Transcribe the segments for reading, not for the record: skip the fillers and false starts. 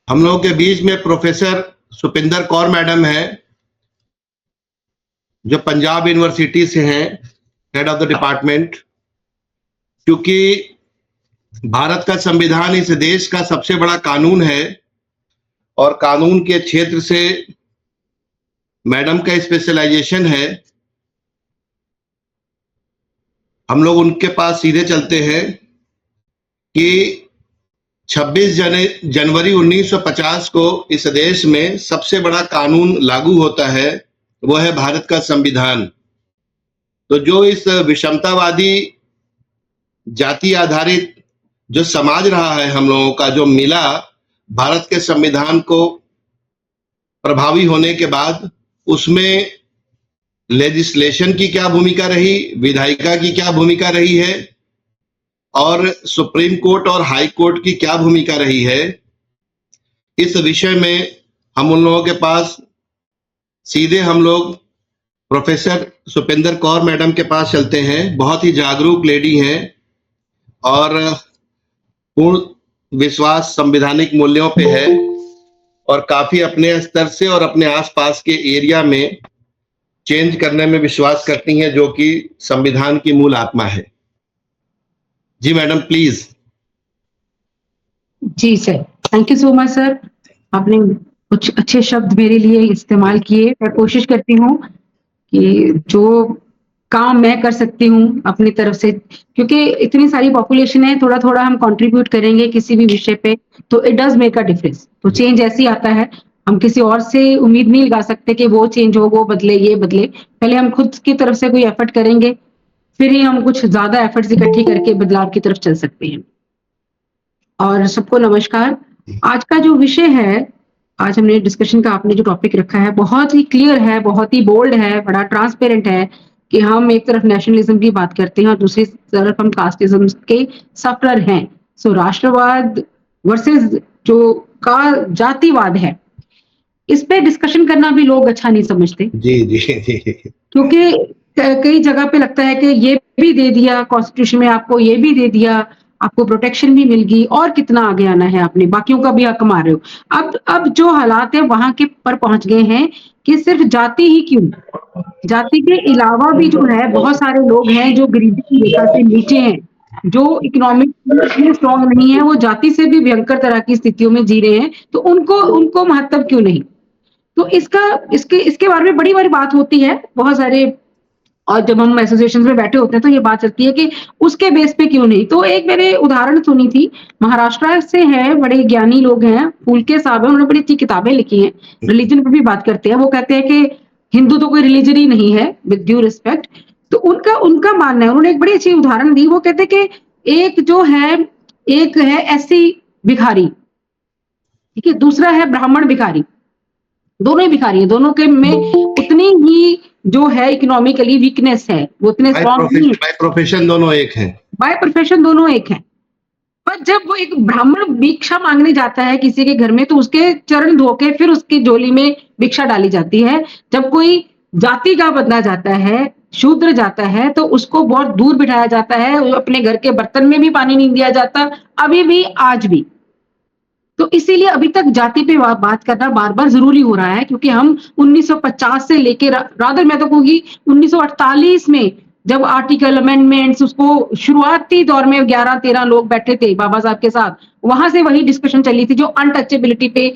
हम लोगों के बीच में प्रोफेसर सुपिंदर कौर मैडम है, जो पंजाब यूनिवर्सिटी से हैं, हेड ऑफ द डिपार्टमेंट। क्योंकि भारत का संविधान इस देश का सबसे बड़ा कानून है और कानून के क्षेत्र से मैडम का स्पेशलाइजेशन है, हम लोग उनके पास सीधे चलते हैं कि 26 जनवरी 1950 को इस देश में सबसे बड़ा कानून लागू होता है, वो है भारत का संविधान। तो जो इस विषमतावादी जाति आधारित जो समाज रहा है हम लोगों का, जो मिला भारत के संविधान को प्रभावी होने के बाद, उसमें लेजिस्लेशन की क्या भूमिका रही, विधायिका की क्या भूमिका रही है और सुप्रीम कोर्ट और हाई कोर्ट की क्या भूमिका रही है, इस विषय में हम उन लोगों के पास सीधे हम लोग प्रोफेसर सुपिंदर कौर मैडम के पास चलते हैं। बहुत ही जागरूक लेडी हैं और पूर्ण विश्वास संवैधानिक मूल्यों पे है और काफी अपने स्तर से और अपने आसपास के एरिया में चेंज करने में विश्वास करती हैं, जो कि संविधान की मूल आत्मा है। जी मैडम, प्लीज। जी sir, thank you so much sir. आपने कुछ अच्छे शब्द मेरे लिए इस्तेमाल किए। मैं कोशिश करती हूँ कि जो काम मैं कर सकती हूँ अपनी तरफ से, क्योंकि इतनी सारी पॉपुलेशन है, थोड़ा थोड़ा हम कंट्रीब्यूट करेंगे किसी भी विषय पे तो it does make a difference. तो चेंज ऐसे आता है, हम किसी और से उम्मीद नहीं लगा सकते कि वो चेंज हो, वो बदले, ये बदले। पहले हम खुद की तरफ से कोई एफर्ट करेंगे, फिर ही हम कुछ ज्यादा एफर्ट्स इकट्ठी करके बदलाव की तरफ चल सकते हैं। और सबको नमस्कार। आज का जो विषय है, आज हमने डिस्कशन का आपने जो टॉपिक रखा है, बहुत ही क्लियर है, बहुत ही बोल्ड है, बड़ा ट्रांसपेरेंट है कि हम एक तरफ नेशनलिज्म की बात करते हैं और दूसरी तरफ हम कास्टिज्म के सफरर हैं। सो राष्ट्रवाद वर्सेस जो का जातिवाद है, इस पे डिस्कशन करना भी लोग अच्छा नहीं समझते। जी जी जी। क्योंकि कई जगह पे लगता है कि ये भी दे दिया कॉन्स्टिट्यूशन में, आपको ये भी दे दिया, आपको प्रोटेक्शन भी मिल गई, और कितना आगे आना है आपने, बाकियों का भी हक मार रहे हो। अब जो हालात है वहां के पर पहुंच गए हैं कि सिर्फ जाति ही क्यों, जाति के अलावा भी जो है बहुत सारे लोग हैं जो गरीबी की रेखा से नीचे हैं, जो इकोनॉमिक स्ट्रॉन्ग नहीं है, वो जाति से भी भयंकर तरह की स्थितियों में जी रहे हैं। तो उनको उनको महत्व क्यों नहीं? तो इसके बारे में बड़ी बात होती है बहुत सारे, और जब हम एसोसिएशन में बैठे होते हैं तो ये बात चलती है कि उसके बेस पे क्यों नहीं। तो एक मैंने उदाहरण सुनी थी, महाराष्ट्र से है, बड़े ज्ञानी लोग हैं, फूलके साहब है, उन्होंने बड़ी अच्छी किताबें लिखी हैं, रिलीजन पे भी बात करते हैं। वो कहते हैं कि हिंदू तो कोई रिलीजन ही नहीं है, विद ड्यू रिस्पेक्ट। तो उनका उनका मानना है, उन्होंने एक बड़ी अच्छी उदाहरण दी। वो कहते हैं कि एक है एससी भिखारी, ठीक है, दूसरा है ब्राह्मण भिखारी। दोनों ही भिखारी है, दोनों के में उतनी ही जो है इकोनॉमिकली वीकनेस है, वो उतने स्ट्रॉन्ग नहीं है। बाय प्रोफेशन दोनों एक हैं। बाय प्रोफेशन दोनों एक हैं। पर जब वो एक ब्राह्मण भिक्षा मांगने जाता है किसी के घर में, तो उसके चरण धो के फिर उसकी झोली में भिक्षा डाली जाती है। जब कोई जाति का बदला जाता है, शूद्र जाता है, तो उसको बहुत दूर बिठाया जाता है, अपने घर के बर्तन में भी पानी नहीं दिया जाता, अभी भी, आज भी। तो इसीलिए अभी तक जाति पे बात करना बार-बार जरूरी हो रहा है, क्योंकि हम 1950 से लेके रादर मैं तो कहूंगी 1948 में जब आर्टिकल अमेंडमेंट्स, उसको शुरुआती दौर में 11-13 लोग बैठे थे बाबा साहब के साथ, वहां से वही डिस्कशन चली थी, जो अनटचेबिलिटी पे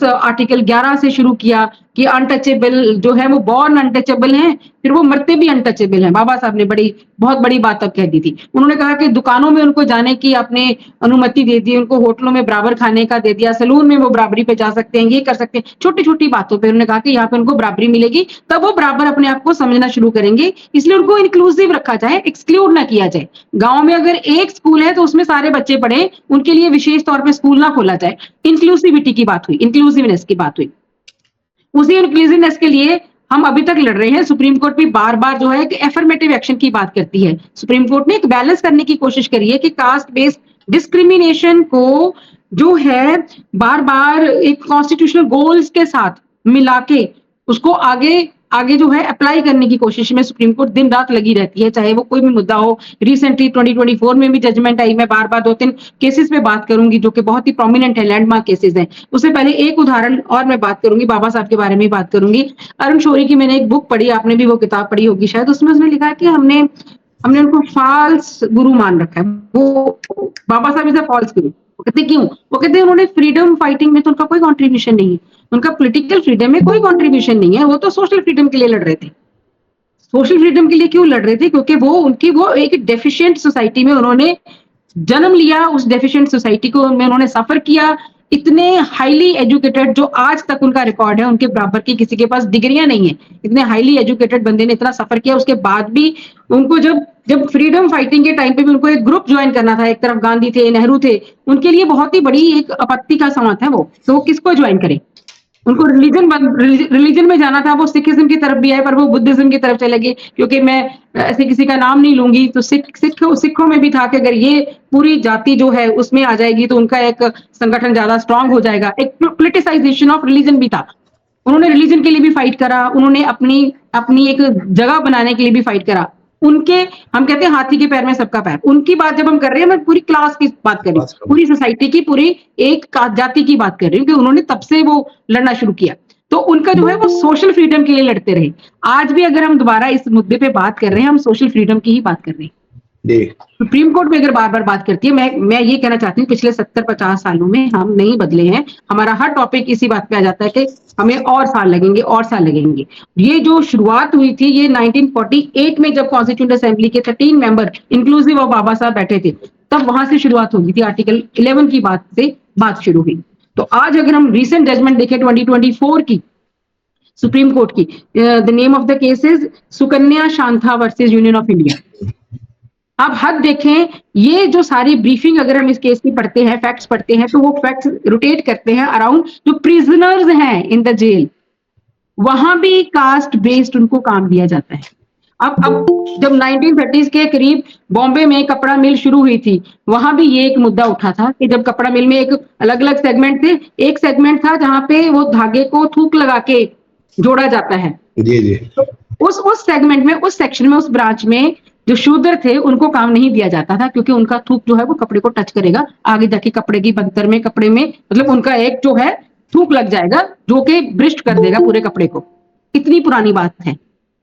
आर्टिकल 11 से शुरू किया कि अनटचेबल जो है वो बॉर्न अनटचेबल हैं, फिर वो मरते भी अनटचेबल हैं। बाबा साहब ने बहुत बड़ी बात तब कह दी थी। उन्होंने कहा कि दुकानों में उनको जाने की आपने अनुमति दे दी, उनको होटलों में बराबर खाने का दे दिया, सैलून में वो बराबरी पे जा सकते हैं, ये कर सकते हैं, छोटी छोटी बातों पे उन्होंने कहा कि यहाँ पे उनको बराबरी मिलेगी, तब वो बराबर अपने आप को समझना शुरू करेंगे। इसलिए उनको इंक्लूसिव रखा जाए, एक्सक्लूड ना किया जाए। गांव में अगर एक स्कूल है तो उसमें सारे बच्चे पढ़े, उनके लिए विशेष तौर पर स्कूल ना खोला जाए। इंक्लूसिविटी की बात हुई, इंक्लूसिवनेस की बात हुई। उसी इंक्लूसिवनेस के लिए हम अभी तक लड़ रहे हैं। सुप्रीम कोर्ट भी बार-बार जो है कि एफर्मेटिव एक्शन की बात करती है। सुप्रीम कोर्ट ने एक बैलेंस करने की कोशिश करी है कि कास्ट बेस्ड डिस्क्रिमिनेशन को जो है बार-बार एक कॉन्स्टिट्यूशनल गोल्स के साथ मिला के उसको आगे आगे जो है अप्लाई करने की कोशिश में सुप्रीम कोर्ट दिन रात लगी रहती है, चाहे वो कोई भी मुद्दा हो। रिसेंटली 2024 में भी जजमेंट आई, मैं बार-बार 2-3 केसेस पे बात करूंगी जो कि बहुत ही प्रोमिनेंट है, लैंडमार्क केसेस हैं। उससे पहले एक उदाहरण और मैं बात करूंगी, बाबा साहब के बारे में बात करूंगी। अरुण शौरी की मैंने एक बुक पढ़ी, आपने भी वो किताब पढ़ी होगी शायद, उसमें उसने लिखा है कि हमने हमने उनको फॉल्स गुरु मान रखा है। वो बाबा साहब इज अ फॉल्स गुरु। वो कहते क्यों? वो कहते हैं उन्होंने फ्रीडम फाइटिंग में तो उनका कोई कंट्रीब्यूशन नहीं है, उनका पॉलिटिकल फ्रीडम में कोई कंट्रीब्यूशन नहीं है, वो तो सोशल फ्रीडम के लिए लड़ रहे थे। सोशल फ्रीडम के लिए क्यों लड़ रहे थे? क्योंकि वो एक डेफिशिएंट सोसाइटी में उन्होंने जन्म लिया, उस डेफिशिएंट सोसाइटी को में उन्होंने सफर किया। इतने हाईली एजुकेटेड, जो आज तक उनका रिकॉर्ड है, उनके बराबर की किसी के पास डिग्रियां नहीं है। इतने हाईली एजुकेटेड बंदे ने इतना सफर किया, उसके बाद भी उनको जब जब फ्रीडम फाइटिंग के टाइम पे भी उनको एक ग्रुप ज्वाइन करना था, एक तरफ गांधी थे, नेहरू थे, उनके लिए बहुत ही बड़ी एक आपत्ति का समा था वो, तो वो किसको ज्वाइन करें? उनको रिलीजन में जाना था, वो सिखिज्म की तरफ भी आए, पर वो बुद्धिज्म की तरफ चले गए। क्योंकि मैं ऐसे किसी का नाम नहीं लूंगी, तो सिखों में भी था कि अगर ये पूरी जाति जो है उसमें आ जाएगी तो उनका एक संगठन ज्यादा स्ट्रांग हो जाएगा। एक पोलिटिसाइजेशन ऑफ रिलीजन भी था। उन्होंने रिलीजन के लिए भी फाइट करा, उन्होंने अपनी अपनी एक जगह बनाने के लिए भी फाइट करा। उनके, हम कहते हैं हाथी के पैर में सबका पैर, उनकी बात जब हम कर रहे हैं, मैं पूरी क्लास की बात कर रही हूँ, पूरी सोसाइटी की, पूरी एक जाति की बात कर रही हूँ कि उन्होंने तब से वो लड़ना शुरू किया। तो उनका जो है वो सोशल फ्रीडम के लिए लड़ते रहे। आज भी अगर हम दोबारा इस मुद्दे पे बात कर रहे हैं, हम सोशल फ्रीडम की ही बात कर रहे हैं। सुप्रीम कोर्ट में अगर बार बार बात करती है, मैं ये कहना चाहती हूँ पिछले 70-50 सालों में हम नहीं बदले हैं। हमारा हर टॉपिक इसी बात पे आ जाता है कि हमें और साल लगेंगे, और साल लगेंगे। ये जो शुरुआत हुई थी, ये 1948 में जब कॉन्स्टिट्यूंट असेंबली के 13 मेंबर इंक्लूसिव ऑफ बाबा साहब बैठे थे, तब वहां से शुरुआत हुई थी। आर्टिकल 11 की बात से बात शुरू हुई। तो आज अगर हम रिसेंट जजमेंट देखें 2024 की सुप्रीम कोर्ट की, the name of the case is Sukanya Shanta versus union of India. आप हद देखें, ये जो सारी ब्रीफिंग अगर हम इस केस की पढ़ते हैं, फैक्ट्स पढ़ते हैं, तो वो फैक्ट्स रोटेट करते हैं अराउंड जो प्रिजनर्स हैं इन द जेल, वहां भी कास्ट बेस्ड उनको काम दिया जाता है। अब जब 1930s के करीब बॉम्बे में कपड़ा मिल शुरू हुई थी, वहां भी ये एक मुद्दा उठा था कि जब कपड़ा मिल में एक अलग अलग सेगमेंट थे, एक सेगमेंट था जहां पे वो धागे को थूक लगा के जोड़ा जाता है। जी जी। तो उस सेगमेंट में, उस सेक्शन में, उस ब्रांच में जो शूद्र थे उनको काम नहीं दिया जाता था, क्योंकि उनका थूक जो है वो कपड़े को टच करेगा, आगे जाके कपड़े की बनतर में, कपड़े में, मतलब उनका एक जो है थूक लग जाएगा जो कि भ्रष्ट कर देगा पूरे कपड़े को। इतनी पुरानी बात है।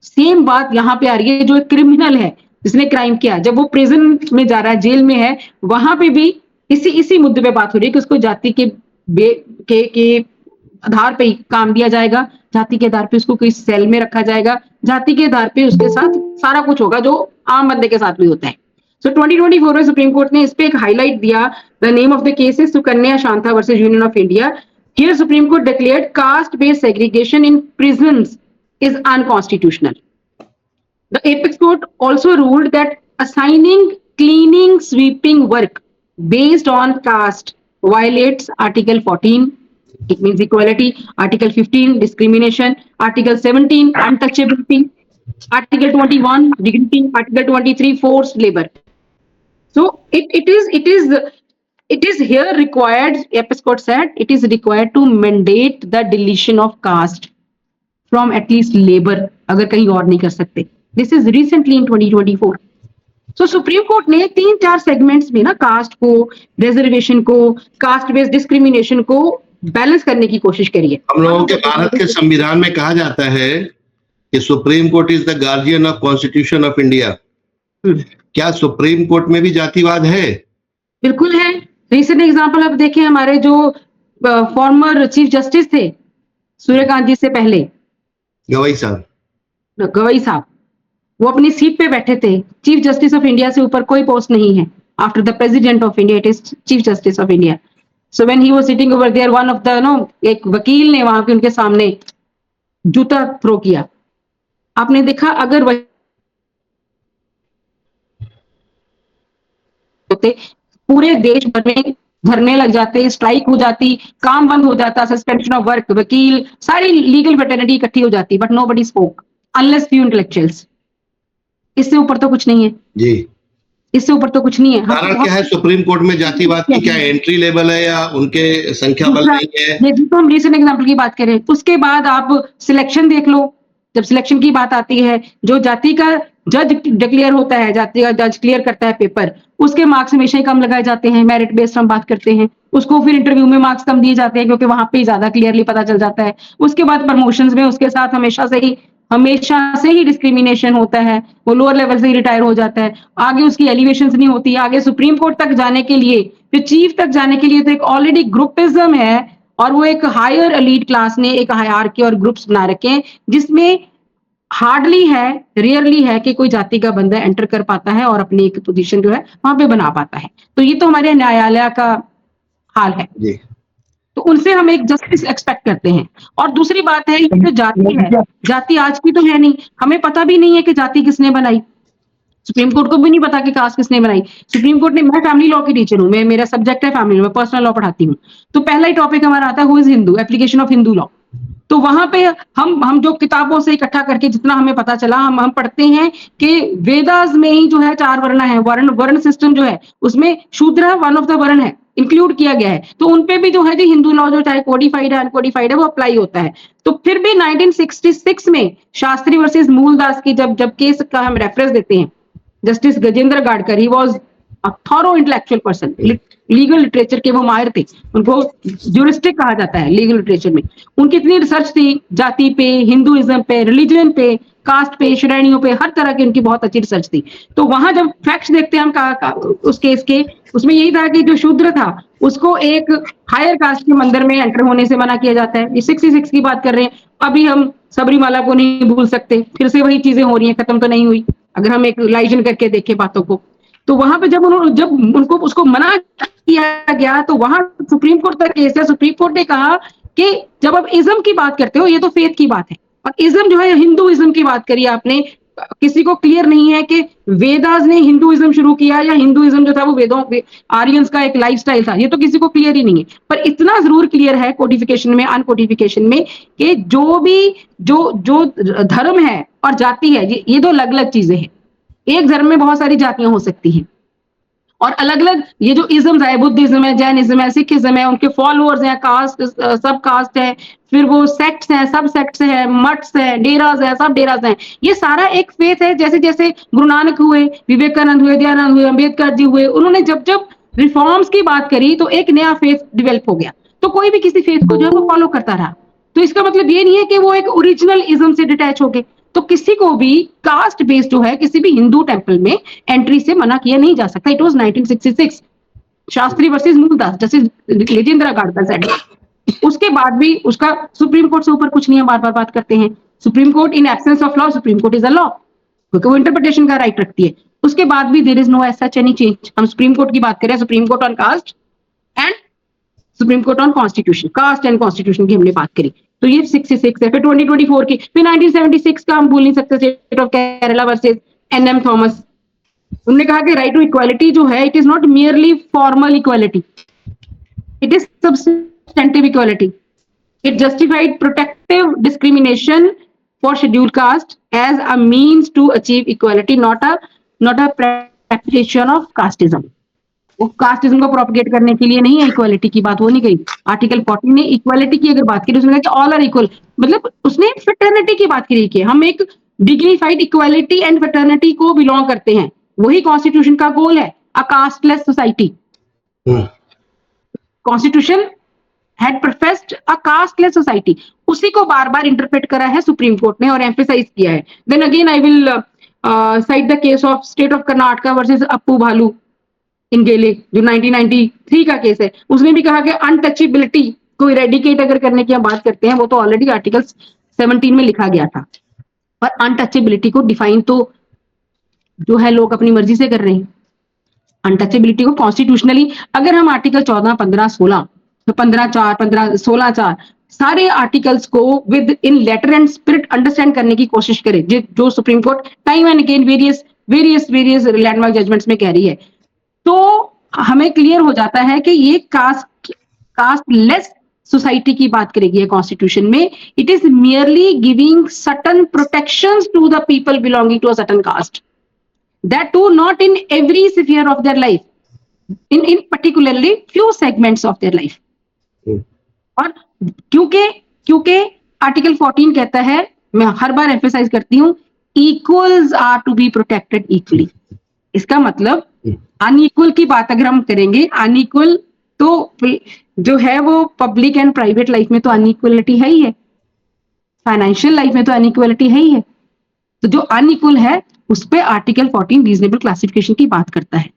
सेम बात यहाँ पे आ रही है। जो एक क्रिमिनल है जिसने क्राइम किया, जब वो प्रिजन में जा रहा है, जेल में है, वहां पे भी इसी मुद्दे पे बात हो रही है कि उसको जाति के आधार पे ही काम दिया जाएगा, जाति के आधार पे उसको कोई सेल में रखा जाएगा, जाति के आधार पे उसके साथ सारा कुछ होगा जो आम बंदे के साथ भी होता है। सो 2024 में सुप्रीम कोर्ट ने इस पे एक हाईलाइट दिया। The name of the case is Sukanya Shanta versus union of India. Here supreme court declared caste based segregation in prisons is unconstitutional. The apex court also ruled that assigning cleaning, sweeping work based on caste violates Article 14, it means equality, Article 15, discrimination, Article 17, untouchability, Article 21, dignity, Article 23, forced labor. So it is here required, apex court said, it is required to mandate the deletion of caste from at least labor, अगर कहीं और नहीं कर सकते। This is recently in 2024. So supreme court ने 3-4 segments में ना cast को, रिजर्वेशन को, कास्ट बेस्ड डिस्क्रिमिनेशन को बैलेंस करने की कोशिश करी है। हम लोगों के भारत के संविधान में कहा जाता है कि supreme court is the guardian of constitution of India. क्या सुप्रीम कोर्ट में भी जातिवाद है? बिल्कुल है। रिसेंट एग्जांपल आप देखें, हमारे जो फॉर्मर चीफ जस्टिस थे सूर्यकांत जी से पहले, गवई साहब, वो अपनी सीट पे बैठे थे। चीफ जस्टिस ऑफ इंडिया से ऊपर कोई पोस्ट नहीं है। After the president of India it is chief justice of India. So when he was sitting over there, one of the एक वकील ने वहां पे उनके सामने जूता थ्रो किया। आपने देखा, अगर वह होते पूरे देश भर में धरने लग जाते, स्ट्राइक हो जाती, काम बंद हो जाता, सस्पेंशन ऑफ वर्क, वकील, सारी लीगल फ्रेटर्निटी इकट्ठी हो जाती, but nobody spoke unless few intellectuals. इससे ऊपर तो कुछ नहीं है जी, इससे ऊपर तो कुछ नहीं है। कारण क्या है सुप्रीम कोर्ट में जातिवाद की? क्या एंट्री लेवल है या उनके संख्या बल नहीं है? ये तो हम रीसेंट एग्जांपल की बात करें, उसके बाद आप सिलेक्शन देख लो। जब सिलेक्शन की बात आती है, जो जाति का जज डिक्लेयर होता है, जाति का जज क्लियर करता है पेपर, उसके मार्क्स हमेशा ही कम लगाए जाते हैं, मेरिट बेस्ड हम बात करते हैं। उसको फिर इंटरव्यू में मार्क्स कम दिए जाते हैं क्योंकि वहां पे ज्यादा क्लियरली पता चल जाता है। उसके बाद प्रमोशंस में उसके साथ हमेशा से ही डिस्क्रिमिनेशन होता है, वो लोअर लेवल से ही रिटायर हो जाता है, आगे उसकी एलिवेशन नहीं होती, आगे सुप्रीम कोर्ट तक जाने के लिए, फिर चीफ तक जाने के लिए तो एक ऑलरेडी ग्रुपिज्म है, और वो एक हायर एलीट क्लास ने एक हायरार्की और ग्रुप्स बना रखे हैं, जिसमें हार्डली है, रेयरली है कि कोई जाति का बंदा एंटर कर पाता है और अपनी एक पोजीशन जो है वहां पे बना पाता है। तो ये तो हमारे न्यायालय का हाल है, जी। तो उनसे हम एक जस्टिस एक्सपेक्ट करते हैं। और दूसरी बात है, ये जो जाति है, जाति आज की तो है नहीं, हमें पता भी नहीं है कि जाति किसने बनाई, सुप्रीम कोर्ट को भी नहीं पता कि कास्ट किसने बनाई। सुप्रीम कोर्ट ने, मैं फैमिली लॉ की टीचर हूँ, मेरा सब्जेक्ट है फैमिली लॉ, मैं पर्सनल लॉ पढ़ाती हूँ, तो पहला ही टॉपिक हमारा आता है who is Hindu, application of Hindu law. तो वहां पे हम जो किताबों से इकट्ठा करके जितना हमें पता चला, हम पढ़ते हैं कि वेदास में ही जो है 4 वर्ण है, वर्ण सिस्टम जो है उसमें शूद्र वन ऑफ द वर्ण है, इंक्लूड किया गया है। तो उनपे भी जो है जी हिंदू लॉ जो चाहे कोडिफाइड है अनकोडिफाइड है वो अप्लाई होता है। तो फिर भी 1966 में शास्त्री वर्सेस मूलदास की जब केस का हम रेफरेंस देते हैं, justice Gajendragadkar, he was a thorough intellectual person, legal literature के वो माहिर थे, उनको ज्यूरिस्टिक कहा जाता है लीगल लिटरेचर में। उनकी इतनी रिसर्च थी जाति पे, हिंदुइज्म पे, रिलीजन पे, कास्ट पे, श्रेणियों पे, हर तरह की उनकी बहुत अच्छी रिसर्च थी। तो वहां जब फैक्ट्स देखते हैं हम उस केस के, उसमें यही था कि जो शूद्र था उसको एक हायर कास्ट के मंदिर में एंटर होने से मना किया जाता है। ये 66 की बात कर रहे हैं, अभी हम सबरीमाला को नहीं भूल सकते, फिर से वही चीजें हो रही हैं, खत्म तो नहीं हुई अगर हम एक लाइजन करके देखें बातों को। तो वहां पे जब उनको उसको मना किया गया, तो वहां सुप्रीम कोर्ट तक केस है, सुप्रीम कोर्ट ने कहा कि जब आप इज्म की बात करते हो, ये तो फेथ की बात है, और इज्म जो है हिंदुइज्म की बात करी आपने, किसी को क्लियर नहीं है कि वेदास ने हिंदुइज्म शुरू किया या हिंदुइज्म जो था वो वेदों आर्यंस का एक लाइफस्टाइल था, ये तो किसी को क्लियर ही नहीं है। पर इतना जरूर क्लियर है कोडिफिकेशन में, अनकोडिफिकेशन में, कि जो भी जो धर्म है और जाति है, ये दो अलग अलग चीजें हैं। एक धर्म में बहुत सारी जातियां हो सकती हैं, और अलग अलग ये जो इज्म है, बुद्धिज्म है, जैनिज्म है, सिखिज्म है, उनके फॉलोअर्स हैं, कास्ट सब कास्ट है, फिर वो सेक्ट्स हैं, सब सेक्ट्स हैं, मठ्स हैं, डेराज है, सब डेराज हैं। ये सारा एक फेथ है। जैसे जैसे गुरु नानक हुए, विवेकानंद हुए, दयानंद हुए, अम्बेडकर जी हुए, उन्होंने जब जब रिफॉर्म्स की बात करी तो एक नया फेथ डेवलप हो गया, तो कोई भी किसी फेथ को जो है वो फॉलो करता रहा। तो इसका मतलब ये नहीं है कि वो एक ओरिजिनल इज्म से डिटैच हो गए। तो किसी को भी कास्ट बेस्ड जो है किसी भी हिंदू टेंपल में एंट्री से मना किया नहीं जा सकता। It was 1966 Shastri versus Muldas, justice Gajendragadkar said. उसके बाद भी उसका सुप्रीम कोर्ट से ऊपर कुछ नहीं है, बार बार बात करते हैं। Supreme court in absence of law, supreme court is a law, क्योंकि वो इंटरप्रिटेशन का राइट रखती है। उसके बाद भी there is no as such any change. हम सुप्रीम कोर्ट की बात करें, supreme court on caste and supreme court on constitution, caste and constitution की हमने बात करी, तो ये 66 है। फिर 2024 की, फिर 1976 का हम भूल नहीं सकते, state of Kerala versus NM Thomas. उन्होंने कहा कि राइट टू इक्वालिटी जो है, it is not merely formal equality, it is substantive equality. It justified protective discrimination for scheduled caste as a means to achieve equality, not a practice of casteism. वो casteism को propagate करने के लिए नहीं है, equality की बात वो नहीं कही। आर्टिकल 14 ने इक्वालिटी की अगर बात की, उसने कहा कि ऑल आर इक्वल, मतलब उसने फ्रेटर्निटी की बात करी कि हम एक डिग्निफाइड इक्वालिटी एंड फ्रेटर्निटी को बिलोंग करते हैं। वही कॉन्स्टिट्यूशन का गोल है, a casteless society. Constitution had professed a casteless society, उसी को बार बार इंटरप्रेट करा है सुप्रीम कोर्ट ने और एम्फेसाइज किया है। Then again I will cite the case of state of Karnataka versus Appu Bhalu इन गेले, जो 1993 का केस है। उसने भी कहा कि अनटचेबिलिटी को इरेडिकेट अगर करने की हम बात करते हैं, वो तो ऑलरेडी आर्टिकल 17 में लिखा गया था, पर अनटचेबिलिटी को डिफाइन तो जो है लोग अपनी मर्जी से कर रहे हैं। अनटचेबिलिटी को कॉन्स्टिट्यूशनली अगर हम आर्टिकल 14, 15, 16, 15(4), 15, 16(4) सारे आर्टिकल्स को within letter and spirit understand करने की कोशिश करें, जो supreme court time and again various landmark judgments में कह रही है, तो हमें क्लियर हो जाता है कि ये कास्टलेस सोसाइटी की बात करेगी कॉन्स्टिट्यूशन में। It is merely giving certain protections to the people belonging to a certain caste, that too not in every sphere of their life, in particularly few segments of their life. और क्योंकि article 14 कहता है मैं हर बार emphasise करती हूँ, equals are to be protected equally. इसका मतलब unequal की बात अगर हम करेंगे, अनइक्वल तो जो है वो पब्लिक एंड प्राइवेट लाइफ में तो अनइक्वलिटी है ही है, फाइनेंशियल लाइफ में तो अनइक्वलिटी है ही है। तो जो अनइक्वल है उस पे आर्टिकल 14 रीजनेबल क्लासिफिकेशन की बात करता है।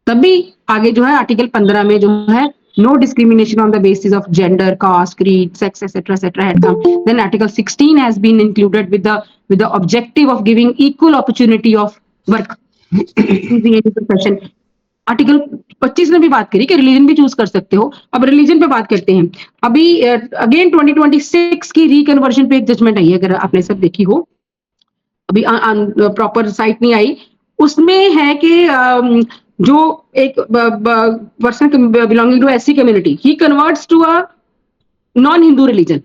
तभी आगे जो है आर्टिकल 15 में जो है no discrimination on the basis of gender, caste, creed, sex etcetera had come. Then article 16 has been included with the objective of giving equal opportunity of work in any profession. Article 25 ने भी बात करी कि religion भी choose कर सकते हो। अब रिलीजन पे बात करते हैं। अभी अगेन 2026 की रिकन्वर्जन पे एक जजमेंट आई है, अगर आपने सब देखी हो, अभी प्रॉपर साइट नहीं आई, उसमें है कि जो एक person belonging to SC community, he converts to a non Hindu religion,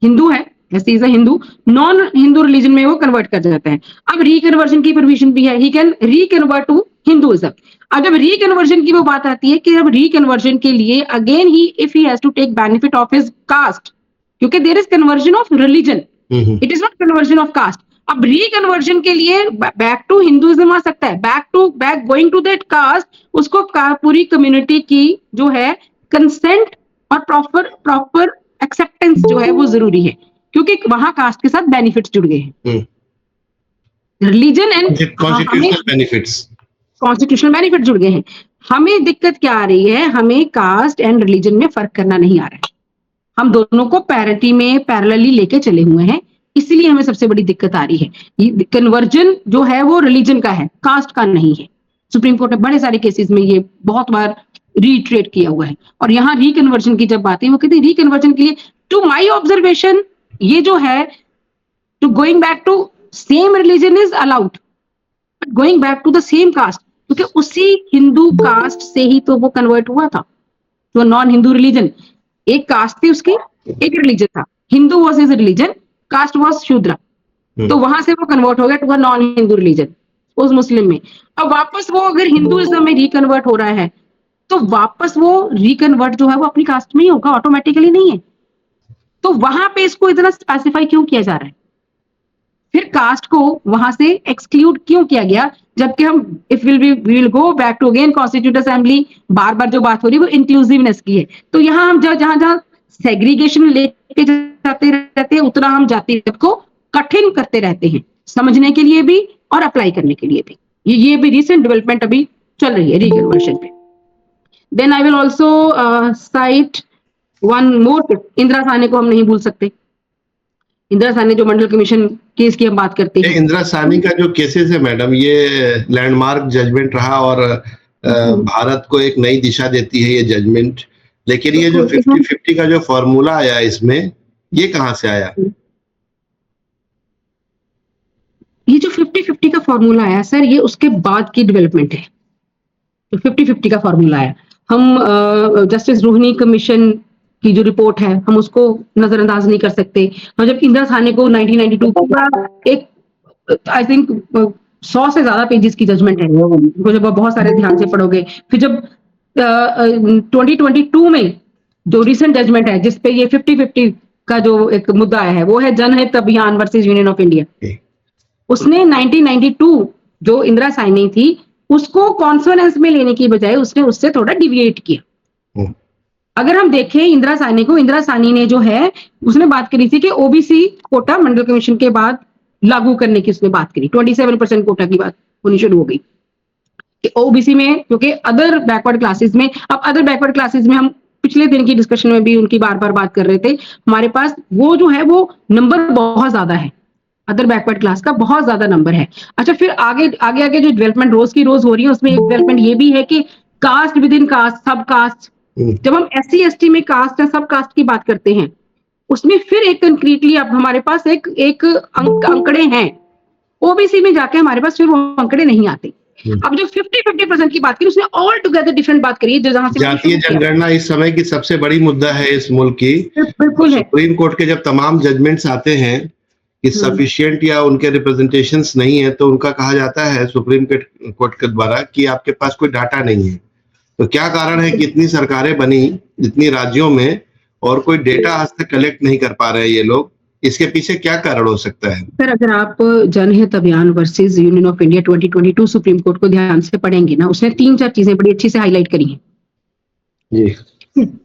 Hindu है, ऐसे is a Hindu, non Hindu religion में वो कन्वर्ट कर जाता है। अब रिकन्वर्जन की परमिशन भी है, he can reconvert to Hinduism. अब जब रिकन्वर्जन की वो बात आती है कि अब रिकन्वर्जन के लिए again he if he has to take benefit of his caste, क्योंकि there is conversion of religion, it is not conversion of caste. अब रिकन्वर्जन के लिए बैक टू हिंदुइज्म आ सकता है, back going to that caste, उसको पूरी community की जो है कंसेंट और प्रॉपर एक्सेप्टेंस जो है वो जरूरी है, क्योंकि वहां कास्ट के साथ बेनिफिट्स जुड़ गए हैं, religion and constitutional benefits, constitutional benefit जुड़ गए हैं। हमें दिक्कत क्या आ रही है, हमें कास्ट एंड रिलीजन में फर्क करना नहीं आ रहा है, हम दोनों को पैरिटी में पैरेलली लेके चले हुए हैं, इसलिए हमें सबसे बड़ी दिक्कत आ रही है। कन्वर्जन जो है वो रिलीजन का है, कास्ट का नहीं है। सुप्रीम कोर्ट ने बड़े सारे केसेस में ये बहुत बार रीट्रेट किया हुआ है। और यहाँ रिकन्वर्जन की जब बात है, वो कहते हैं रिकन्वर्जन के लिए, टू माई ऑब्जर्वेशन, ये जो है to going back to same religion is allowed, but going back to the same caste, क्योंकि उसी हिंदू कास्ट से ही तो वो कन्वर्ट हुआ था तो नॉन हिंदू रिलीजन। एक कास्ट थी उसकी, एक रिलीजन था, Hindu was his religion, caste was Shudra, तो वहां से वो कन्वर्ट हो गया टू नॉन हिंदू रिलीजन, उस मुस्लिम में। अब वापस वो अगर हिंदुइज्म में रिकन्वर्ट हो रहा है, तो वापस वो रिकन्वर्ट जो है वो अपनी कास्ट में ही होगा, ऑटोमेटिकली नहीं है। तो वहां पे इसको इतना स्पेसिफाई क्यों किया जा रहा है, फिर कास्ट को वहां से एक्सक्लूड क्यों किया गया, जबकि हम if we will go back to again constituent assembly, बार बार जो बात हो रही है वो इंक्लूसिवनेस की है। तो यहाँ हम जहां जहां सेग्रीगेशन लेके जाते रहते हैं, उतना हम जाति को कठिन करते रहते हैं, समझने के लिए भी और अप्लाई करने के लिए भी। ये भी रिसेंट डेवलपमेंट अभी चल रही है रिकन्वर्शन पे। Then I will also cite one more, Indira Sawhney को हम नहीं भूल सकते। इंदिरा साहनी जो मंडल कमीशन केस की हम बात करते हैं, इंदिरा साहनी का जो केसेस है मैडम, ये लैंडमार्क जजमेंट रहा और भारत को एक नई दिशा देती है ये जजमेंट। लेकिन ये जो 50-50 का जो फॉर्मूला आया इसमें, ये कहाँ से आया? ये जो 50-50 का फॉर्मूला आया सर, ये उसके बाद की डेवलपमेंट है। तो 50-50 का फॉर्मूला आया, हम जस्टिस रोहिणी कमीशन की जो रिपोर्ट है हम उसको नजरअंदाज नहीं कर सकते। और जब इंदिरा साहनी को 1992 एक आई थिंक 100 से ज्यादा पेजेस की जजमेंट है, वो जब आप बहुत सारे ध्यान से पढ़ोगे, फिर जब 2022 में जो रिसेंट जजमेंट है जिसपे ये 50-50 का जो एक मुद्दा आया है, वो है जनहित अभियान वर्सेस यूनियन ऑफ इंडिया। उसने 1992 जो इंदिरा साहनी थी उसको कॉन्सोनेंस में लेने की बजाय उसने उससे थोड़ा डिविएट किया। अगर हम देखें इंदिरा साहनी को, इंदिरा साहनी ने जो है उसने बात करी थी कि ओबीसी कोटा मंडल कमीशन के बाद लागू करने की उसने बात करी, 27% कोटा की बात होनी शुरू हो गई कि ओबीसी में, क्योंकि अदर बैकवर्ड क्लासेस में, अब अदर बैकवर्ड क्लासेस में हम पिछले दिन की डिस्कशन में भी उनकी बार बार बात कर रहे थे, हमारे पास वो जो है वो नंबर बहुत ज्यादा है, अदर बैकवर्ड क्लास का बहुत ज्यादा नंबर है। अच्छा, फिर आगे आगे आगे जो डेवलपमेंट रोज की रोज हो रही है उसमें एक डेवलपमेंट ये भी है कि कास्ट विद इन कास्ट, सब कास्ट, जब हम SC ST में कास्ट या सब कास्ट की बात करते हैं उसमें फिर एक कंक्रीटली अब हमारे पास एक अंकड़े हैं, ओबीसी में जाके हमारे पास फिर वो अंकड़े नहीं आते। अब जो 50-50% की बात की उसने ऑल टुगेदर डिफरेंट बात करी है, जहां से जातीय जनगणना इस समय की सबसे बड़ी मुद्दा है इस मुल्क की। बिल्कुल है। सुप्रीम कोर्ट के जब तमाम जजमेंट्स आते हैं कि सफिशिएंट या उनके रिप्रेजेंटेशंस नहीं है, तो उनका कहा जाता है सुप्रीम कोर्ट के द्वारा कि आपके पास कोई डाटा नहीं है। तो क्या कारण है कि इतनी सरकारें बनी इतनी राज्यों में और कोई डेटा आज तक कलेक्ट नहीं कर पा रहे हैं ये लोग? इसके पीछे क्या कारण हो सकता है? सर, अगर आप जनहित अभियान versus union of India 2022 supreme court को ध्यान से पढ़ेंगे ना, उसने 3-4 चीजें बड़ी अच्छी से हाईलाइट करी हैं। जी।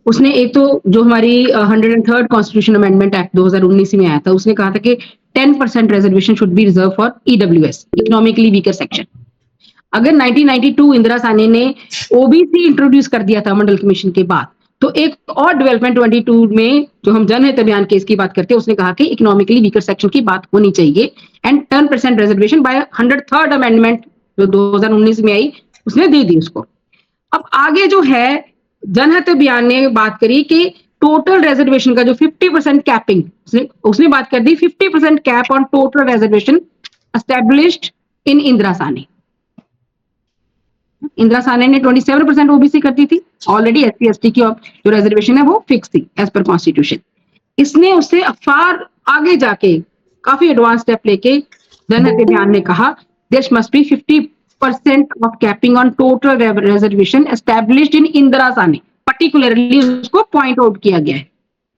उसने एक तो जो हमारी 103rd कॉन्स्टिट्यूशन अमेंडमेंट एक्ट 2019 में आया था, उसने कहा था कि 10% reservation should be reserve for EWS, economically weaker section. अगर 1992 इंदिरा साहनी ने ओबीसी इंट्रोड्यूस कर दिया था मंडल कमीशन के बाद, तो एक और डेवलपमेंट 22 में जो हम जनहित अभियान केस की बात करते हैं, उसने कहा कि इकोनॉमिकली वीकर सेक्शन की बात होनी चाहिए and 10% reservation bye 103rd amendment जो 2019 में आई, उसने दे दी उसको। अब आगे जो है जनहित अभियान ने बात करी कि टोटल रिजर्वेशन का जो 50% कैपिंग, उसने बात कर दी 50% cap on total reservation established in Indira Sahni. Indira Sahni ने 27% ओबीसी कर दी थी, ऑलरेडी एससी एसटी की जो रिजर्वेशन है वो फिक्स थी एज पर कॉन्स्टिट्यूशन। इसने उससे फार आगे जाके काफी एडवांस स्टेप लेके जनहित अभियान ने कहा there must be 50% of capping on total reservation established in Indira Sawhney, particularly उसको पॉइंट आउट किया गया है।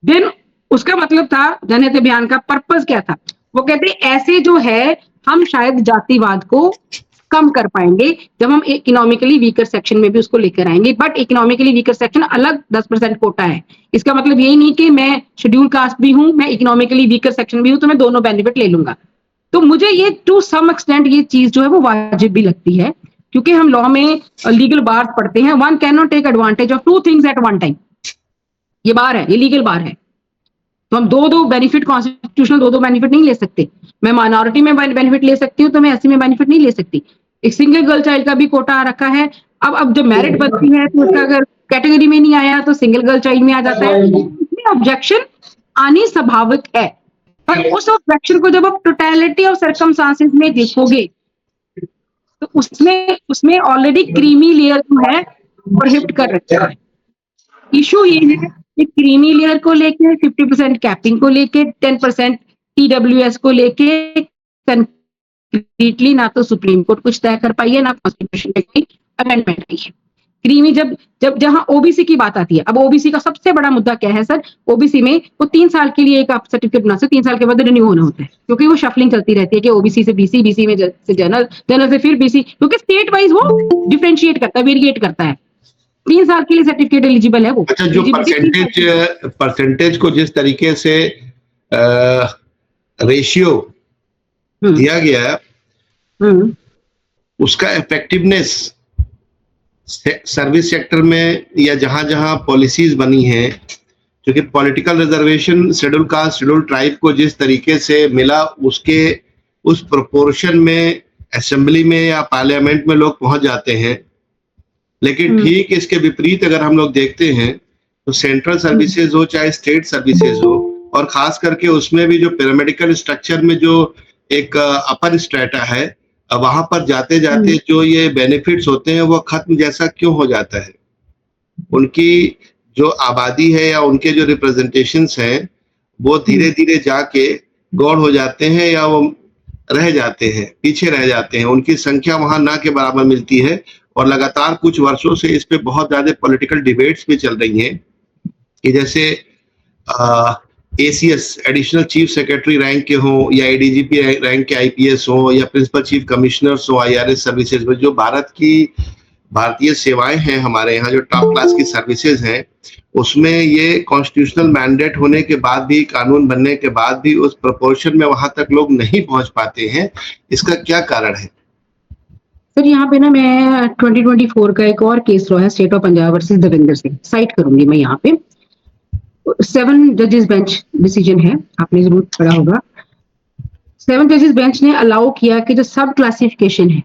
देन उसका मतलब था, जनहित अभियान का पर्पस क्या था, वो कहते ऐसे जो है हम शायद जातिवाद को कम कर पाएंगे जब हम इकोनॉमिकली वीकर सेक्शन में भी उसको लेकर आएंगे। बट इकोनॉमिकली वीकर सेक्शन अलग 10% कोटा है, इसका मतलब यही नहीं कि मैं शेड्यूल कास्ट भी हूं, मैं इकोनॉमिकली वीकर सेक्शन भी हूं तो मैं दोनों बेनिफिट ले लूंगा। तो मुझे ये टू सम एक्सटेंट ये चीज जो है वो वाजिब भी लगती है, क्योंकि हम लॉ में लीगल बार पढ़ते हैं, one can not take advantage of two things at one time. ये बार है, ये लीगल बार है। तो हम दो बेनिफिट, कॉन्स्टिट्यूशनल दो बेनिफिट नहीं ले सकते। मैं माइनॉरिटी में बेनिफिट ले सकती हूँ तो मैं एससी में बेनिफिट नहीं ले सकती। एक सिंगल गर्ल चाइल्ड का भी कोटा आ रखा है। अब जब मेरिट बनती है तो उसका अगर कैटेगरी में नहीं आया तो सिंगल गर्ल चाइल्ड में आ जाता है। इसमें ऑब्जेक्शन आनी स्वाभाविक है, पर उस ऑब्जेक्शन को जब आप टोटलिटी ऑफ सर्कमस्टांसेस में देखोगे तो उसमें ऑलरेडी क्रीमी लेयर जो है प्रोहिबिट कर रखा है। इशू ये है कि क्रीमी लेयर को लेके 50% कैपिंग को लेके 10% ईडब्ल्यूएस को लेके कंप्लीटली ना तो सुप्रीम कोर्ट कुछ तय कर पाई है, ना कॉन्स्टिट्यूशन में कोई अमेंडमेंट आई है। क्रीमी जब जहां ओबीसी की बात आती है, अब ओबीसी का सबसे बड़ा मुद्दा क्या है सर, ओबीसी में वो 3 साल के लिए एक आप सर्टिफिकेट बना सकते, 3 साल के बाद रिन्यू होना होता है, क्योंकि वो शफलिंग चलती रहती है कि ओबीसी से बीसी, बीसी में से जनरल, जनरल से फिर बीसी, क्योंकि स्टेट वाइज वो डिफरेंशिएट करता है, वेरिएट करता है। 3 साल के लिए सर्टिफिकेट एलिजिबल है वो। अच्छा, जो परसेंटेज को जिस तरीके से रेशियो दिया गया है, उसका इफेक्टिवनेस सर्विस सेक्टर में या जहां जहां पॉलिसीज बनी हैं, क्योंकि political reservation schedule caste schedule tribe को जिस तरीके से मिला, उसके उस प्रोपोर्शन में असेंबली में या पार्लियामेंट में लोग पहुंच जाते हैं। लेकिन ठीक इसके विपरीत अगर हम लोग देखते हैं तो सेंट्रल सर्विसेज हो चाहे स्टेट सर्विसेज हो, और खास करके उसमें भी जो पैरामेडिकल स्ट्रक्चर में जो एक अपर स्ट्रेटा है, वहां पर जाते जाते जो ये बेनिफिट्स होते हैं वो खत्म जैसा क्यों हो जाता है? उनकी जो आबादी है या उनके जो रिप्रेजेंटेशंस हैं वो धीरे धीरे जाके गौड़ हो जाते हैं या वो रह जाते हैं, पीछे रह जाते हैं, उनकी संख्या वहां ना के बराबर मिलती है। और लगातार कुछ वर्षों से इस पे बहुत ज्यादा पॉलिटिकल डिबेट्स भी चल रही हैं कि जैसे ACS additional chief secretary rank के हों या एडीजीपी रैंक के आईपीएस हो या प्रिंसिपल चीफ कमिश्नर्स हो आईआरएस सर्विसेज में, जो भारतीय सेवाएं हैं हमारे यहाँ, जो टॉप क्लास की सर्विसेज हैं, उसमें ये कॉन्स्टिट्यूशनल मैंडेट होने के बाद भी, कानून बनने के बाद भी उस प्रोपोर्शन में वहां तक लोग नहीं पहुंच पाते हैं। इसका क्या कारण है? सर, यहाँ पे ना मैं 2024 का एक और केस लो है, state of Punjab versus Devendra Singh, site करूंगी मैं यहाँ पे। 7 जजेस बेंच डिसीजन है, आपने जरूर पढ़ा होगा। 7 जजेस बेंच ने अलाउ किया कि जो सब क्लासिफिकेशन है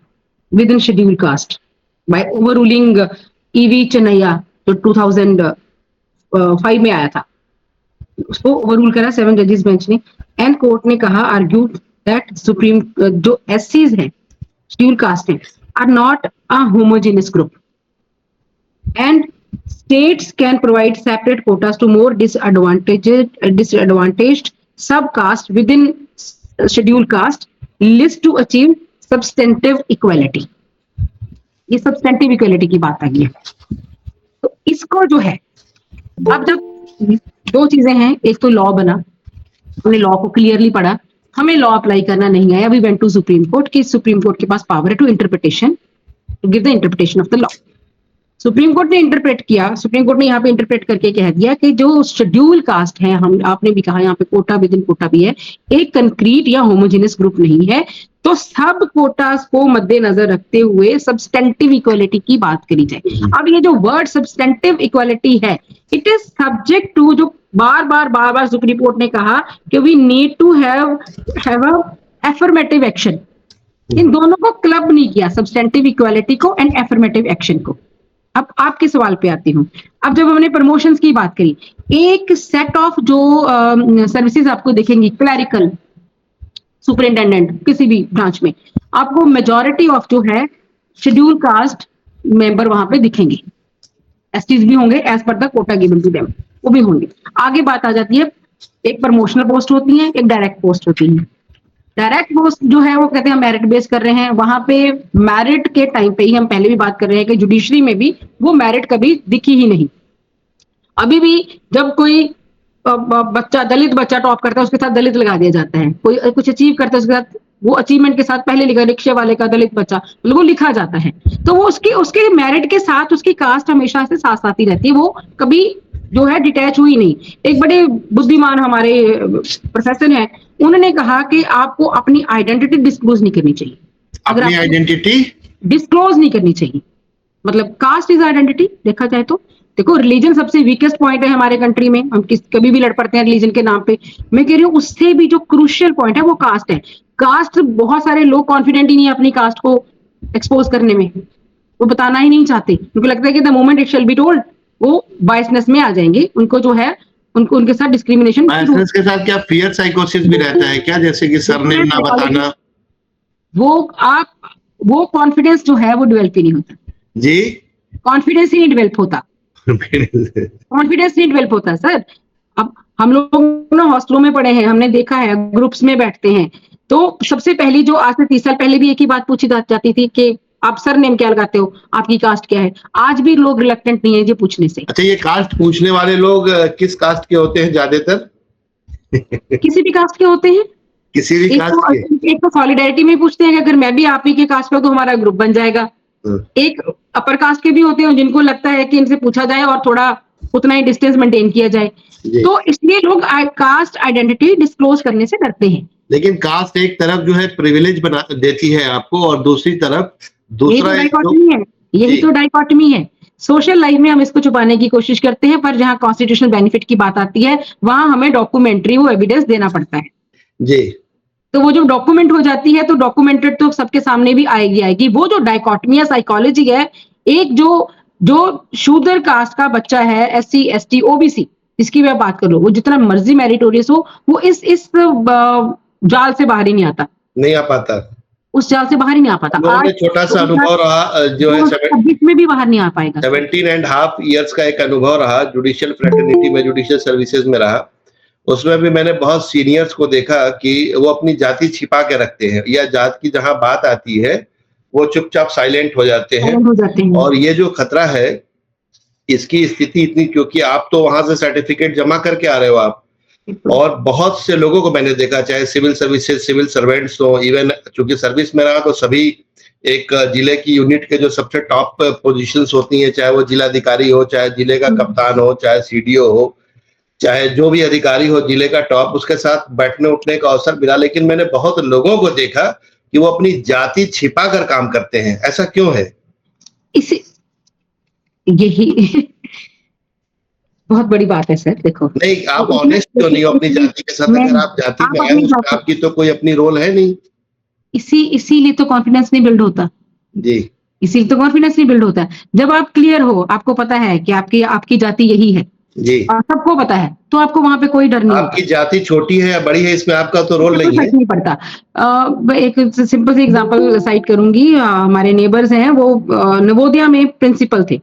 within schedule caste by over ruling E V Chinnaiah जो 2005 में आया था, उसको ओवररूल करा 7 जजेस बेंच ने। एंड कोर्ट ने कहा, आर्ग्यू दैट सुप्रीम जो एससीज हैं, शेड्यूल कास्ट हैं, are not a homogeneous group and states can provide separate quotas to more disadvantaged subcaste within scheduled caste list to achieve substantive equality। ये substantive equality की बात आ गई है। तो इसको जो है, अब जब 2 चीजें हैं, एक तो लॉ बना हमने लॉ को क्लियरली पढ़ा, हमें लॉ अप्लाई करना नहीं आया, we went to supreme court कि सुप्रीम कोर्ट के पास पावर है to interpretation, to give the interpretation of the law. Supreme court ने इंटरप्रेट किया, सुप्रीम कोर्ट ने यहाँ पे इंटरप्रेट करके कह दिया कि जो शेड्यूल कास्ट है, हम आपने भी कहा यहाँ पे कोटा विद इन कोटा भी है, एक कंक्रीट या होमोजेनियस ग्रुप नहीं है, तो सब कोटास को मद्देनजर रखते हुए सब्सटेंटिव इक्वालिटी की बात करी जाए। अब ये जो वर्ड सब्सटेंटिव इक्वालिटी है, इट इज सब्जेक्ट टू, जो बार बार सुप्रीम कोर्ट ने कहा कि we need to have a affirmative action. इन दोनों को क्लब नहीं किया, सब्सटेंटिव इक्वालिटी को एंड एफर्मेटिव एक्शन को। अब आपके सवाल पे आती हूँ। अब जब हमने प्रमोशंस की बात करी, एक सेट ऑफ जो सर्विसेज आपको दिखेंगी, क्लैरिकल, सुपरिंटेंडेंट, किसी भी ब्रांच में आपको मेजॉरिटी ऑफ जो है शेड्यूल कास्ट मेंबर वहां पे दिखेंगे, एसटीज भी होंगे as per the quota given to them, वो भी होंगे। आगे बात आ जाती है, एक प्रमोशनल पोस्ट होती है, एक डायरेक्ट पोस्ट होती है। डायरेक्ट पोस्ट जो है वो कहते हैं हम मेरिट बेस कर रहे हैं, वहां पे मेरिट के टाइम पे ही, हम पहले भी बात कर रहे हैं कि जुडिशरी में भी वो मेरिट कभी दिखी ही नहीं। अभी भी जब कोई बच्चा, दलित बच्चा टॉप करता है, उसके साथ दलित लगा दिया जाता है, कोई कुछ अचीव करता है उसके साथ वो अचीवमेंट के साथ पहले लिखा, रिक्शे वाले का दलित बच्चा, मतलब वो लिखा जाता है। तो वो उसके मेरिट के साथ उसकी कास्ट हमेशा से साथ साथ ही रहती है, वो कभी जो है डिटैच हुई नहीं। एक बड़े बुद्धिमान हमारे प्रोफेसर हैं, उन्होंने कहा कि आपको अपनी आइडेंटिटी डिस्क्लोज नहीं करनी चाहिए। अपनी आइडेंटिटी डिस्क्लोज नहीं करनी चाहिए, मतलब कास्ट इज आइडेंटिटी देखा जाए तो। देखो रिलीजन सबसे वीकेस्ट पॉइंट है हमारे कंट्री में, हम कभी भी लड़ पड़ते हैं रिलीजन के नाम पे। मैं कह रही हूँ उससे भी जो क्रूशियल पॉइंट है वो कास्ट है। कास्ट, बहुत सारे लोग कॉन्फिडेंट ही नहीं है अपनी कास्ट को एक्सपोज करने में, वो बताना ही नहीं चाहते, उनको लगता है कि the moment it shall be told वो बायसनेस में आ जाएंगे, उनको जो है उनको उनके साथ डिस्क्रिमिनेशन के साथ क्या फियर साइकोसिस भी रहता है क्या, जैसे कि सरनेम ना बताना, वो कॉन्फिडेंस जो है वो डेवलप ही नहीं होता जी, कॉन्फिडेंस ही नहीं डेवलप होता, कॉन्फिडेंस नहीं डेवलप होता सर। अब हम लोग ना हॉस्टलों में पढ़े हैं, हमने देखा है, ग्रुप्स में बैठते हैं, तो सबसे पहली जो आज से 30 साल पहले भी एक ही बात पूछी जाती थी कि आप सर नेम क्या लगाते हो, आपकी कास्ट क्या है। आज भी लोग रिलक्टेंट नहीं है ये पूछने से। अच्छा, ये कास्ट पूछने वाले लोग किस कास्ट के होते हैं ज्यादातर? किसी भी कास्ट के होते हैं, किसी भी कास्ट के? एक तो सॉलिडारिटी में पूछते हैं कि अगर मैं भी आप ही के कास्ट पे तो हमारा ग्रुप बन जाएगा। एक अपर कास्ट के भी होते हैं जिनको लगता है कि इनसे पूछा जाए और थोड़ा उतना ही डिस्टेंस मेंटेन किया जाए, तो इसलिए लोग कास्ट आइडेंटिटी डिस्क्लोज करने से डरते हैं। लेकिन कास्ट एक तरफ जो है प्रिविलेज बना देती है आपको, और दूसरी तरफ दूसरा यही तो डाइकोटमी है। सोशल लाइफ में हम इसको छुपाने की कोशिश करते हैं, पर जहां कॉन्स्टिट्यूशनल बेनिफिट की बात आती है वहां हमें डॉक्यूमेंट्री वो एविडेंस देना पड़ता है जी। तो वो जो डॉक्यूमेंट हो जाती है तो डॉक्यूमेंटेड तो सबके सामने भी आएगी। वो जो डाइकोटमी साइकोलॉजी है, एक जो शूद्र कास्ट का बच्चा है, SC ST OBC, इसकी मैं बात करूं, वो जितना मर्जी मेरिटोरियस हो, वो इस जाल से बाहर ही नहीं आता, नहीं आ पाता, उस जाल से बाहर ही नहीं आ पाता। आज छोटा सा अनुभव रहा जो है 26 में भी बाहर नहीं आ पाएगा। 17.5 years का एक अनुभव रहा जुडिशियल फ्रेटर्निटी में, जुडिशियल सर्विसेज में रहा। उसमें भी मैंने बहुत सीनियर्स को देखा कि वो अपनी जाति छिपा के रखते हैं, या जात की जहां बात आती है वो चुपचाप साइलेंट हो जाते हैं। और ये जो खतरा है, इसकी स्थिति इतनी, क्योंकि आप तो वहां से सर्टिफिकेट जमा करके आ रहे हो आप, और बहुत से लोगों को मैंने देखा, चाहे सिविल सर्विसेज, सिविल सर्वेंट्स हो, इवन चूंकि सर्विस में रहा तो सभी एक जिले की यूनिट के जो सबसे टॉप पोजीशंस होती हैं, चाहे वो जिलाधिकारी हो, चाहे जिले का कप्तान हो, चाहे CDO हो, चाहे जो भी अधिकारी हो जिले का टॉप, उसके साथ बैठने उठने का अवसर मिला। लेकिन मैंने बहुत लोगों को देखा कि वो अपनी जाति छिपा कर काम करते हैं। ऐसा क्यों है? यही बहुत बड़ी बात है सर। देखो, नहीं, आप ऑनेस्ट क्यों नहीं हो अपनी जाति के साथ? अगर आप जाति में आए, आपकी तो कोई अपनी रोल है नहीं। इसीलिए तो कॉन्फिडेंस नहीं बिल्ड होता जी, इसीलिए तो कॉन्फिडेंस नहीं बिल्ड होता। जब आप क्लियर हो, आपको पता है कि आपकी जाति यही है जी, और सबको पता है, तो आपको वहां पे कोई डर नहीं। आपकी जाति छोटी है या बड़ी है, इसमें आपका तो रोल नहीं है, नहीं पड़ता। एक सिंपल सी एग्जांपल साइट करूंगी। हमारे नेबर्स हैं, वो नवोदया में प्रिंसिपल थे,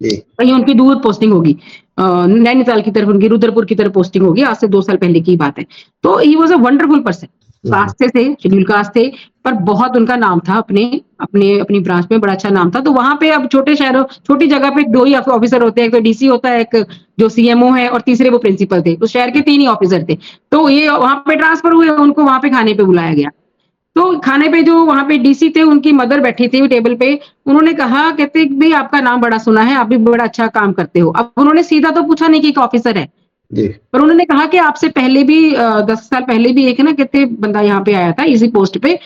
कहीं उनकी दूर पोस्टिंग होगी, नैनीताल की तरफ, उनकी रुद्रपुर की तरफ पोस्टिंग होगी, आज से 2 साल पहले की बात है। तो he was a wonderful person, caste से थे, शेड्यूल कास्ट थे, पर बहुत उनका नाम था अपनी ब्रांच में, बड़ा अच्छा नाम था। तो वहां पे अब छोटे शहरों, छोटी जगह पे 2 ही ऑफिसर होते हैं, एक तो डीसी होता है, एक जो सीएमओ है, और तीसरे वो प्रिंसिपल थे। उस शहर के 3 ही ऑफिसर थे। तो ये वहां पे ट्रांसफर हुए, उनको वहां पे खाने पे बुलाया गया। तो खाने पे जो वहां पे डीसी थे, उनकी मदर बैठी थी टेबल पे। उन्होंने कहा, कहते भाई आपका नाम बड़ा सुना है, आप भी बड़ा अच्छा काम करते हो। अब उन्होंने सीधा तो पूछा नहीं कि एक ऑफिसर है, जी। पर उन्होंने कहा कि आपसे पहले भी 10 साल पहले भी एक ना कहते बंदा यहाँ पे आया था इसी पोस्ट पे,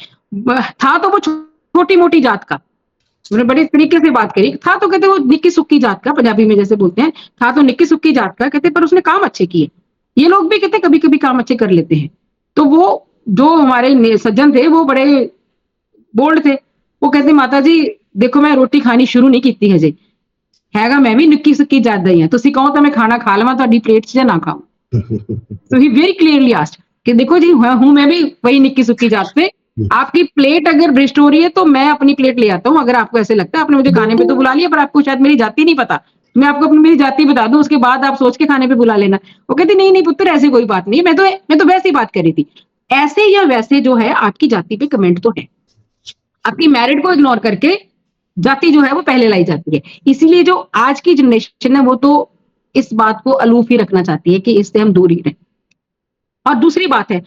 था तो वो छोटी मोटी जात का। उन्होंने बड़े तरीके से बात करी, था तो कहते वो निक्की सुक्की जात का, पंजाबी में जैसे बोलते हैं, था तो निक्की सुक्की जात का, कहते पर उसने काम अच्छे किए। ये लोग भी कहते कभी कभी काम अच्छे कर लेते हैं। तो वो जो हमारे सज्जन थे वो बड़े बोल्ड थे। वो कहते माता जी देखो मैं रोटी खानी शुरू नहीं की हजे, हैगा मैं भी निक्की सुक्की जात दा ही हां, तुसीं कहो तो मैं खाना खा लवां तुहाडी प्लेट 'ਚ ਜਾਂ ना खाऊं। तो ही वेरी क्लियरली आस्क्ड कि देखो जी हूं मैं भी वही निक्की सुक्की जात से, आपकी प्लेट अगर भ्रष्ट हो रही है तो मैं अपनी प्लेट ले आता हूं। अगर आपको ऐसे लगता है, आपने मुझे खाने पे तो बुला लिया, पर आपको शायद मेरी जाति नहीं पता, मैं आपको अपनी मेरी जाति बता दूं, उसके बाद आप सोच के खाने पे बुला लेना। वो कहती नहीं नहीं पुत्र ऐसी कोई बात नहीं, मैं तो वैसे ही बात कर रही थी। ऐसे या वैसे जो है आपकी जाति पे कमेंट तो है, आपकी मैरिट को इग्नोर करके जाति जो है वो पहले लाई जाती है। इसीलिए जो आज की जनरेशन है वो तो इस बात को अलूफ ही रखना चाहती है कि इससे हम दूर ही रहें। और दूसरी बात है,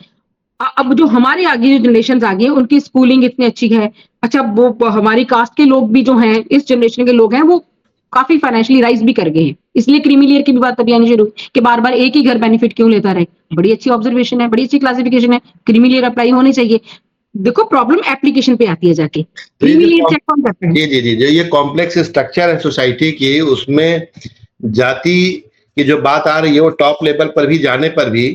अब जो हमारे आगे जो जनरेशन आ गई है उनकी स्कूलिंग इतनी अच्छी है। अच्छा वो हमारी कास्ट के लोग भी जो हैं, इस जनरेशन के लोग हैं, वो काफी फाइनेंशियली राइज भी कर गए हैं। इसलिए क्रीमी लेयर की भी बात तभी आनी शुरू हुई कि बार बार एक ही घर बेनिफिट क्यों लेता रहे। बड़ी अच्छी ऑब्जर्वेशन है, बड़ी अच्छी क्लासिफिकेशन है, क्रीमी लेयर अप्लाई होनी चाहिए। देखो प्रॉब्लम एप्लीकेशन पे आती है जाके, तो ये क्रीमी जो लेयर चेक कौन करता है। जी जी जी जो ये कॉम्प्लेक्स स्ट्रक्चर है सोसाइटी की, उसमें जाति की जो बात आ रही है वो टॉप लेवल पर भी जाने पर भी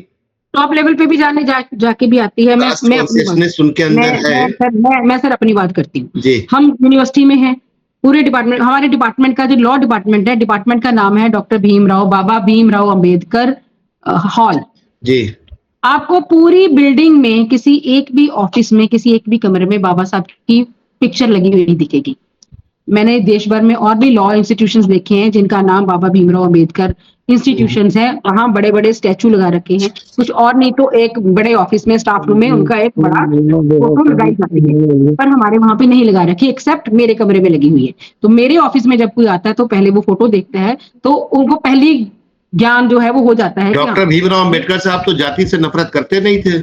टॉप लेवल पे भी जाके भी आती है। कास्ट मैं अपनी बात कॉन्शियसनेस उनके अंदर है। मैं सर अपनी बात करती हूँ। जी हम यूनिवर्सिटी में हैं, पूरे डिपार्टमेंट, हमारे डिपार्टमेंट का जो लॉ डिपार्टमेंट है, डिपार्टमेंट का नाम है डॉक्टर भीमराव, बाबा भीमराव अंबेडकर हॉल। जी आपको पूरी बिल्डिंग में किसी एक भी ऑफिस में, किसी एक भी कमरे में बाबा साहब की पिक्चर लगी हुई दिखेगी। मैंने देश भर में और भी लॉ इंस्टीट्यूशंस देखे हैं जिनका नाम बाबा भीमराव अंबेडकर इंस्टीट्यूशंस है, वहां बड़े बड़े स्टैचू लगा रखे हैं। कुछ और नहीं तो एक बड़े ऑफिस में स्टाफ रूम में उनका एक बड़ा फोटो लगाई जाती है, पर हमारे वहां पे नहीं लगा रखी, एक्सेप्ट मेरे कमरे में लगी हुई है। तो मेरे ऑफिस में जब कोई आता है तो पहले वो फोटो देखता है, तो उनको पहली ज्ञान जो है वो हो जाता है कि डॉक्टर भीमराव अंबेडकर साहब तो जाति से नफरत करते नहीं थे,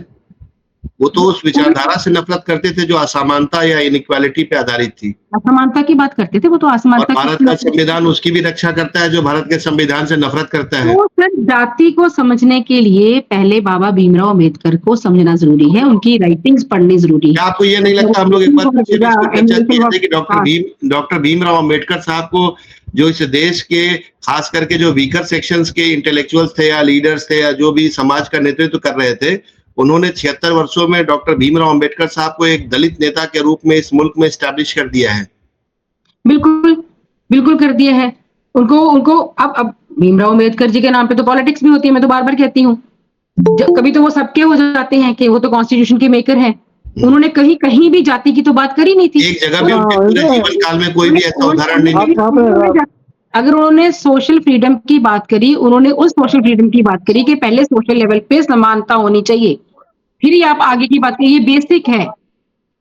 वो तो उस विचारधारा से नफरत करते थे जो असमानता या इनइक्वालिटी पे आधारित थी। असमानता की बात करते थे, वो तो और असमानता भारत का संविधान उसकी भी रक्षा करता है जो भारत के संविधान से नफरत करता है। तो सर जाति को समझने के लिए पहले बाबा भीमराव अंबेडकर को समझना जरूरी है, उनकी राइटिंग्स पढ़नी जरूरी है। क्या आपको ये नहीं लगता, हम लोग एक बार फिर से इस पर चर्चा किए थे कि डॉक्टर भीमराव अंबेडकर साहब को जो इस देश के खास करके जो वीकर सेक्शंस के इंटेलेक्चुअल्स थे या लीडर्स थे या जो भी समाज का नेतृत्व कर रहे थे, उन्होंने 76 वर्षों में डॉक्टर भीमराव अंबेडकर साहब को एक दलित नेता के रूप में इस मुल्क में एस्टैब्लिश कर दिया है। बिल्कुल बिल्कुल कर दिया है। उनको उनको अब भीमराव अंबेडकर जी के नाम पे तो पॉलिटिक्स भी होती है, मैं तो बार बार कहती हूँ। कभी तो वो सबके हो जाते हैं कि वो तो कॉन्स्टिट्यूशन के मेकर हैं। उन्होंने कहीं कहीं भी जाति की तो बात करी नहीं थी। एक जगह भी उनके पूरे जीवन काल में कोई भी ऐसा उदाहरण नहीं मिला। अगर उन्होंने सोशल फ्रीडम की बात करी, उन्होंने उस सोशल फ्रीडम की बात करी कि पहले सोशल लेवल पे समानता होनी चाहिए, फिर ही आप आगे की बात करिए। ये बेसिक है,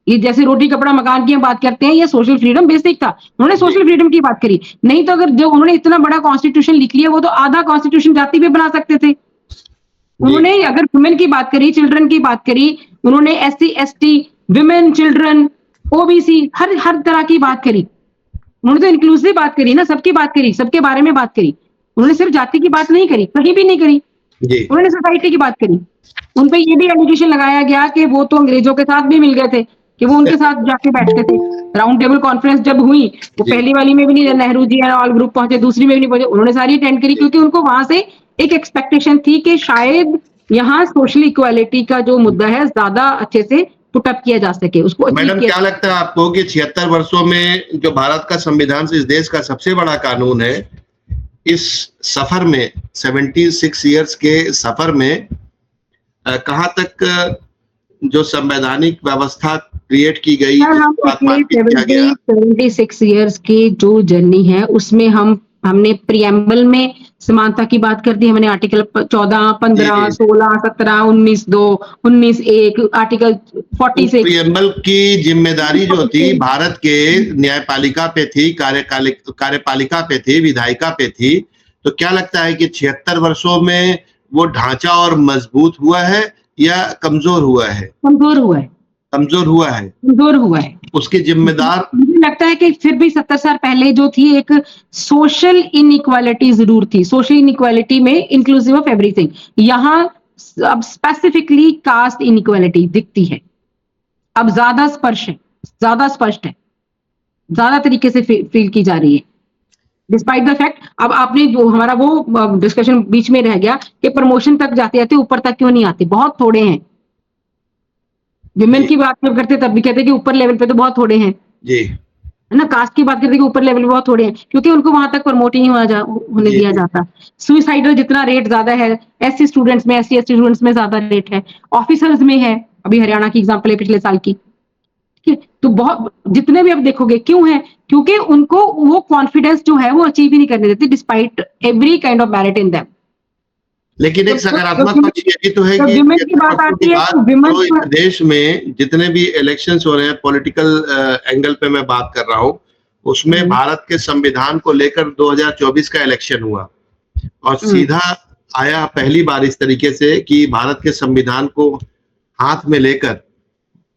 ये जैसे रोटी कपड़ा मकान की हम बात करते हैं, ये सोशल फ्रीडम बेसिक था। उन्होंने सोशल फ्रीडम की बात करी, नहीं तो अगर जो उन्होंने इतना बड़ा कॉन्स्टिट्यूशन लिख लिया, वो तो आधा कॉन्स्टिट्यूशन जाति पे बना सकते थे। उन्होंने अगर वुमेन की बात करी, चिल्ड्रन की बात करी, उन्होंने SC ST women, children, OBC हर तरह की बात करी। उन्होंने तो इंक्लूसिव बात करी ना, सबकी बात करी, सबके बारे में बात करी। उन्होंने सिर्फ जाति की बात नहीं करी, कहीं भी नहीं करी। उन्होंने सोसाइटी की बात करी। उन पे ये भी एलिगेशन लगाया गया कि वो तो अंग्रेजों के साथ भी मिल गए थे, कि वो उनके साथ जाके बैठते थे। राउंड टेबल कॉन्फ्रेंस जब हुई, वो पहली वाली में भी नहीं, Nehru ji and all group पहुंचे, दूसरी में भी नहीं पहुंचे, उन्होंने सारी अटेंड करी, क्योंकि उनको वहां से एक एक्सपेक्टेशन थी कि शायद यहाँ सोशल इक्वालिटी का जो मुद्दा है ज्यादा अच्छे से पुटअप किया जा सके, उसको मैडम क्या लगता है आपको कि 76 वर्षों में जो भारत का संविधान इस देश का सबसे बड़ा कानून है, इस सफर में 76 इयर्स के सफर में कहां तक जो संवैधानिक व्यवस्था क्रिएट की गई, 76 इयर्स की जो जर्नी है उसमें हमने प्रियम्बल में समानता की बात कर दी हमने, आर्टिकल 14, 15, जी, 16, 17, 19 2, 19 1, आर्टिकल तो 46, प्रिएम्बल की जिम्मेदारी जो थी 46। भारत के न्यायपालिका पे थी, कार्यपालिका पे थी, विधायिका पे थी। तो क्या लगता है कि 76 वर्षों में वो ढांचा और मजबूत हुआ है या कमजोर हुआ है? कमजोर हुआ है, कमजोर हुआ है। कमजोर हुआ है। उसके जिम्मेदार मुझे लगता है कि फिर भी 70 साल पहले जो थी एक सोशल इनइक्वालिटी जरूर थी, सोशल इनइक्वालिटी में इंक्लूसिव ऑफ एवरीथिंग। यहाँ अब स्पेसिफिकली कास्ट इनइक्वालिटी दिखती है, अब ज्यादा स्पर्श है, ज्यादा स्पष्ट है, ज्यादा तरीके से फील की जा रही है। डिस्पाइट द फैक्ट, अब आपने जो हमारा वो डिस्कशन बीच में रह गया कि प्रमोशन तक जाते जाते ऊपर तक क्यों नहीं आते, बहुत थोड़े हैं। विमेन जी, की बात जब करते तब भी कहते कि ऊपर लेवल पे तो बहुत थोड़े हैं, जी, है ना। कास्ट की बात करते कि ऊपर लेवल पे बहुत थोड़े हैं, क्योंकि उनको वहां तक प्रमोट ही नहीं होने जी, दिया जी, जाता। सुइसाइडल जितना रेट ज्यादा है, एससी स्टूडेंट्स में, एससी एसटी स्टूडेंट्स में ज्यादा रेट है, ऑफिसर्स में है। अभी हरियाणा की एग्जाम्पल है पिछले साल की, ठीक है। तो बहुत जितने भी आप देखोगे क्यों है, क्योंकि उनको वो कॉन्फिडेंस जो है वो अचीव ही नहीं करने देते, despite every kind of merit in them. लेकिन एक जब सकारात्मक जब पक्ष ये भी तो है जब कि विमेन की 76 बात वर्षों के आती है बाद तो विमेन जो इस देश में जितने भी इलेक्शंस हो रहे हैं, पॉलिटिकल एंगल पे मैं बात कर रहा हूँ, उसमें भारत के संविधान को लेकर 2024 का इलेक्शन हुआ और सीधा आया पहली बार इस तरीके से कि भारत के संविधान को हाथ में लेकर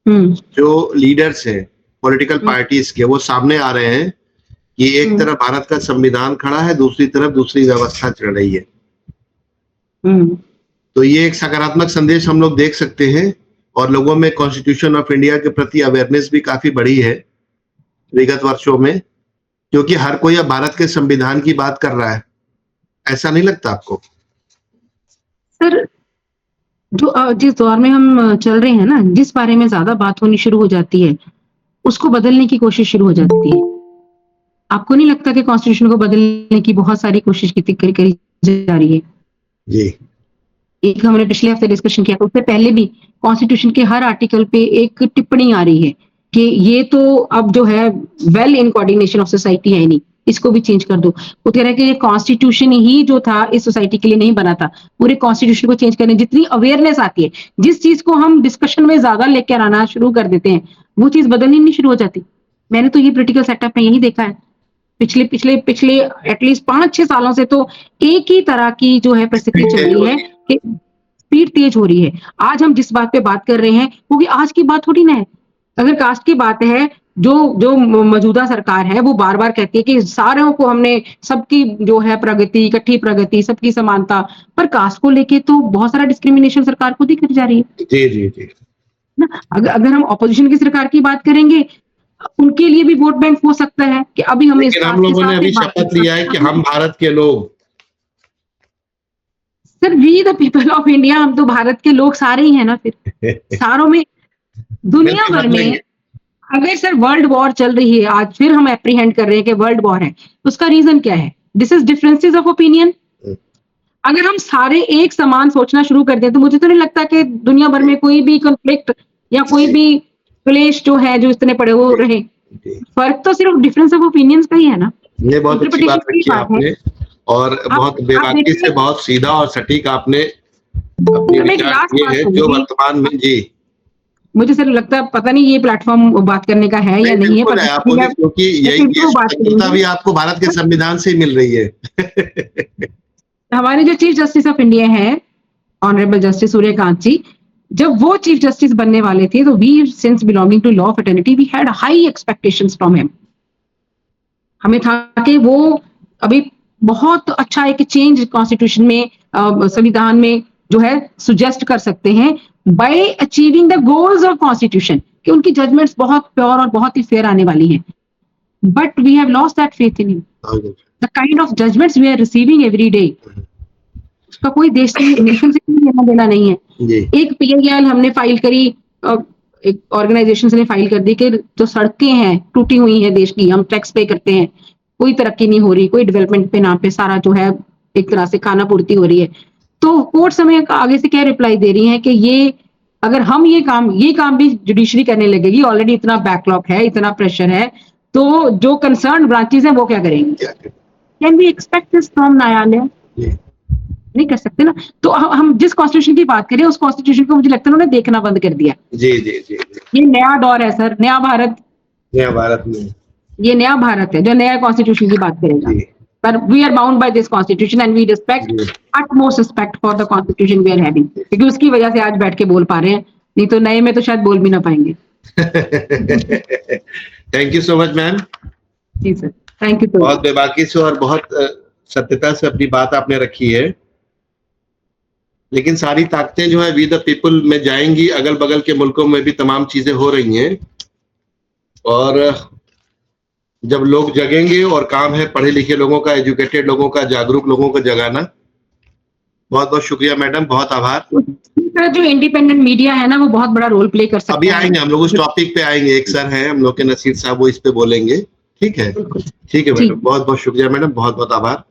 जो लीडर्स हैं पॉलिटिकल पार्टीज के, वो सामने आ रहे हैं कि एक तरफ भारत का संविधान खड़ा है, दूसरी तरफ दूसरी व्यवस्था चल रही है। तो ये एक सकारात्मक संदेश हम लोग देख सकते हैं और लोगों में कॉन्स्टिट्यूशन ऑफ इंडिया के प्रति अवेयरनेस भी काफी बढ़ी है विगत वर्षों में, क्योंकि हर कोई अब भारत के संविधान की बात कर रहा है। ऐसा नहीं लगता आपको? सर, जो जिस दौर में हम चल रहे हैं ना, जिस बारे में ज्यादा बात होनी शुरू हो जाती है, उसको बदलने की कोशिश शुरू हो जाती है। आपको नहीं लगता कि कॉन्स्टिट्यूशन को बदलने की बहुत सारी कोशिश करी जा रही है? जी, एक हमने पिछले हफ्ते डिस्कशन किया, उससे पहले भी कॉन्स्टिट्यूशन के हर आर्टिकल पे एक टिप्पणी आ रही है कि ये तो अब जो है well in coordination of society है नहीं, इसको भी चेंज कर दो। वो कह रहा है कि ये कॉन्स्टिट्यूशन ही जो था इस सोसाइटी के लिए नहीं बना था, पूरे कॉन्स्टिट्यूशन को चेंज करने जितनी अवेयरनेस आती है, जिस चीज को हम डिस्कशन में ज्यादा लेकर आना शुरू कर देते हैं, वो चीज बदलनी नहीं शुरू हो जाती। मैंने तो ये पोलिटिकल सेटअप में यही देखा है पिछले पिछले पिछले एटलीस्ट 5-6 सालों से, तो एक ही तरह की जो है परिस्थिति चल रही है कि स्पीड तेज हो रही है। आज हम जिस बात पे बात कर रहे हैं, क्योंकि आज की बात थोड़ी ना है। अगर कास्ट की बात है, जो जो मौजूदा सरकार है वो बार बार कहती है कि सारों को हमने, सबकी जो है प्रगति, इकट्ठी प्रगति, सबकी समानता, पर कास्ट को लेके तो बहुत सारा डिस्क्रिमिनेशन सरकार खुद ही करी जा रही है जी, जी, जी। ना। अगर हम ऑपोजिशन की सरकार की बात करेंगे, उनके लिए भी वोट बैंक हो सकता है कि अभी हम इस लेकिन हम कास्ट के लोगों ने साथ अभी शपथ लिया है कि हम भारत के लोग। Sir, we the people of India, हम तो भारत के लोग सारे ही हैं ना फिर, सारों में, दुनिया मिलके भर में। बदलेंगे। अगर सर वर्ल्ड वॉर चल रही है आज, फिर हम एप्रीहेंड कर रहे हैं कि वर्ल्ड वॉर है, उसका रीजन क्या है? This is differences of opinion. अगर हम सारे एक समान सोचना शुरू कर दें, तो मुझे तो नहीं लगता कि दुनिया भर में कोई भी कॉन्फ्लिक्ट या कोई भी क्लेश जो है, जो इतने पड़े वो रहे। जी, फर्क तो सिर्फ डिफरेंस ऑफ ओपिनियंस का ही है ना, ये बहुत अच्छी इंटरप्रिटेशन बात की रखी बात है। आपने और बहुत आप बेबाकी से देखिए, बहुत सीधा और सटीक आपने अपने अब एक विचार लास्ट किए बात हैं जो करूंगी। वर्तमान में। जी, मुझे सर लगता है, पता नहीं ये प्लेटफॉर्म बात करने का है या नहीं नहीं है, बिल्कुल पर है, आप मैं बोलिए, क्योंकि मैं यही फिर भी ये वो बात स्वतंत्रता करूंगी। भी आपको भारत के संविधान से ही मिल रही है। हमारे जो चीफ जस्टिस ऑफ इंडिया है, ऑनरेबल जस्टिस सूर्यकांत जी, जब वो चीफ जस्टिस बनने वाले थे, तो we since belonging to law fraternity we had high expectations from him. हमें था कि वो अभी बहुत अच्छा एक चेंज कॉन्स्टिट्यूशन में, संविधान में जो है सुजेस्ट कर सकते हैं bye achieving the goals of constitution, कि उनकी जजमेंट्स बहुत प्योर और बहुत ही फेयर आने वाली हैं। But we have lost that faith in him. The kind of judgments we are receiving every day, उसका कोई देश से, नेशन से कोई लेना देना नहीं है। जी, एक पीएल हमने फाइल करी, एक ऑर्गेनाइजेशन ने फाइल कर दी कि जो सड़कें हैं टूटी हुई हैं देश की, हम टैक्स पे करते हैं, कोई तरक्की नहीं हो रही, कोई डेवलपमेंट पे नाम पे सारा जो है एक तरह से खाना पूर्ति हो रही है। तो कोर्ट हमें आगे से क्या रिप्लाई दे रही है कि ये, अगर हम ये काम भी जुडिशरी करने लगेगी, ऑलरेडी इतना बैकलॉग है, इतना प्रेशर है, तो जो कंसर्न ब्रांचेस हैं वो क्या करेंगे? क्या करें? Can we expect this from न्यायालय? जी नहीं कर सकते ना। तो हम जिस कॉन्स्टिट्यूशन की बात करें उस कॉन्स्टिट्यूशन को मुझे लगता है उन्होंने देखना बंद कर दिया। जी जी जी जी। ये नया दौर है सर, नया भारत, नया भारत में। ये नया भारत है जो नया कॉन्स्टिट्यूशन की बात करेगा। जी पर we are bound by this constitution and we respect जी। utmost respect for the constitution we are having, क्योंकि उसकी वजह से आज बैठ के बोल पा रहे हैं, नहीं तो नए में तो शायद बोल भी ना पाएंगे। Thank you so much ma'am. जी सर, थैंक यू। बहुत बेबाकी से और बहुत सत्यता से अपनी बात आपने रखी है। लेकिन सारी ताकतें जो है वी द पीपल में जाएंगी, अगल बगल के मुल्कों में भी तमाम चीजें हो रही हैं, और जब लोग जगेंगे, और काम है पढ़े लिखे लोगों का, एजुकेटेड लोगों का, जागरूक लोगों को जगाना। बहुत बहुत शुक्रिया मैडम, बहुत आभार। जो इंडिपेंडेंट मीडिया है ना वो बहुत बड़ा रोल प्ले कर सकता है। अभी आएंगे हम लोग उस टॉपिक पे आएंगे, एक सर हैं हम लोग के नसीर साहब, वो इस पे बोलेंगे। ठीक है, ठीक है मैडम, बहुत बहुत शुक्रिया मैडम, बहुत बहुत आभार।